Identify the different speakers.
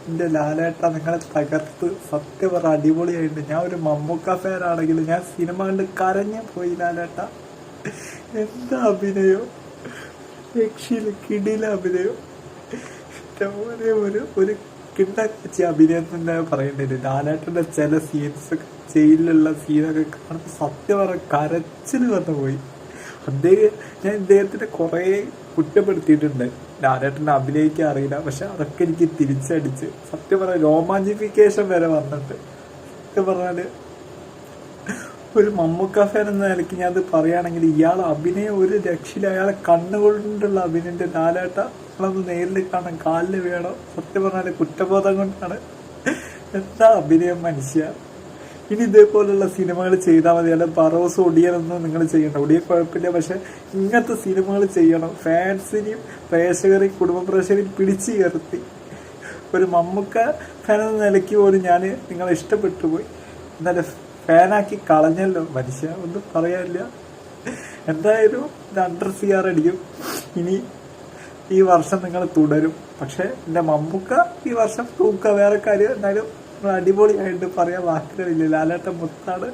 Speaker 1: എന്റെ ലാലേട്ട നിങ്ങളെ തകർത്ത് സത്യം പറ അടിപൊളിയായിട്ട്. ഞാൻ ഒരു മമ്മൂക്ക ഫാനാണെങ്കിൽ ഞാൻ സിനിമ കണ്ട് കരഞ്ഞു പോയി. ലാലേട്ട എന്താ അഭിനയോ, രക്ഷയില് കിടില അഭിനയോ. ഒരു കിണ്ടച്ചി അഭിനയം തന്നെ പറയേണ്ടി. ലാലേട്ടന്റെ ചില സീൻസ്, ജയിലിലുള്ള സീനൊക്കെ കാണുമ്പോൾ സത്യം പറ കരച്ചിൽ വന്നു പോയി. ഞാൻ ഇദ്ദേഹത്തിന് കുറെ കുറ്റപ്പെടുത്തിയിട്ടുണ്ട്. ലാലേട്ടനെ അഭിനയിക്കാൻ അറിയില്ല, പക്ഷെ അതൊക്കെ എനിക്ക് തിരിച്ചടിച്ച് സത്യം പറഞ്ഞ രോമാഞ്ചിഫിക്കേഷൻ വരെ വന്നിട്ട്. സത്യം പറഞ്ഞാല് ഒരു മമ്മൂക്ക ഫാൻ എന്ന നിലയ്ക്ക് ഞാൻ അത് പറയുകയാണെങ്കിൽ ഇയാൾ അഭിനയം ഒരു രക്ഷയില്ല. അയാളെ കണ്ണുകൊണ്ടുള്ള അഭിനയന്റെ ലാലേട്ട നമ്മളൊന്ന് നേരിൽ കാണാൻ കാലിൽ വേണം. സത്യം പറഞ്ഞാല് കുറ്റബോധം കൊണ്ടാണ്. എന്താ അഭിനയം മനുഷ്യ. ഇനി ഇതേപോലുള്ള സിനിമകൾ ചെയ്താൽ മതി. അല്ല പറോസ് ഒടിയനൊന്നും നിങ്ങൾ ചെയ്യണ്ട. ഒടിയ കുഴപ്പമില്ല, പക്ഷെ ഇങ്ങനത്തെ സിനിമകൾ ചെയ്യണം. ഫാൻസിനെയും പ്രേക്ഷകരെയും കുടുംബ പ്രേക്ഷകരെയും പിടിച്ചു ഉയർത്തി. ഒരു മമ്മൂക്ക ഫാൻ എന്ന നിലയ്ക്ക് പോലും ഞാൻ നിങ്ങളെ ഇഷ്ടപ്പെട്ടു പോയി. എന്നാലും ഫാനാക്കി കളഞ്ഞല്ലോ മനുഷ്യ, ഒന്നും പറയാനില്ല. എന്തായാലും 2.5 CR അടിക്കും. ഇനി ഈ വർഷം നിങ്ങൾ തുടരും. പക്ഷെ എന്റെ മമ്മൂക്ക ഈ വർഷം തൂക്ക. വേറെ കാര്യം എന്തായാലും അടിപൊളിയായിട്ട് പറയാൻ വാക്കുകളില്ല. ലാലേട്ടൻ മുത്താണ്.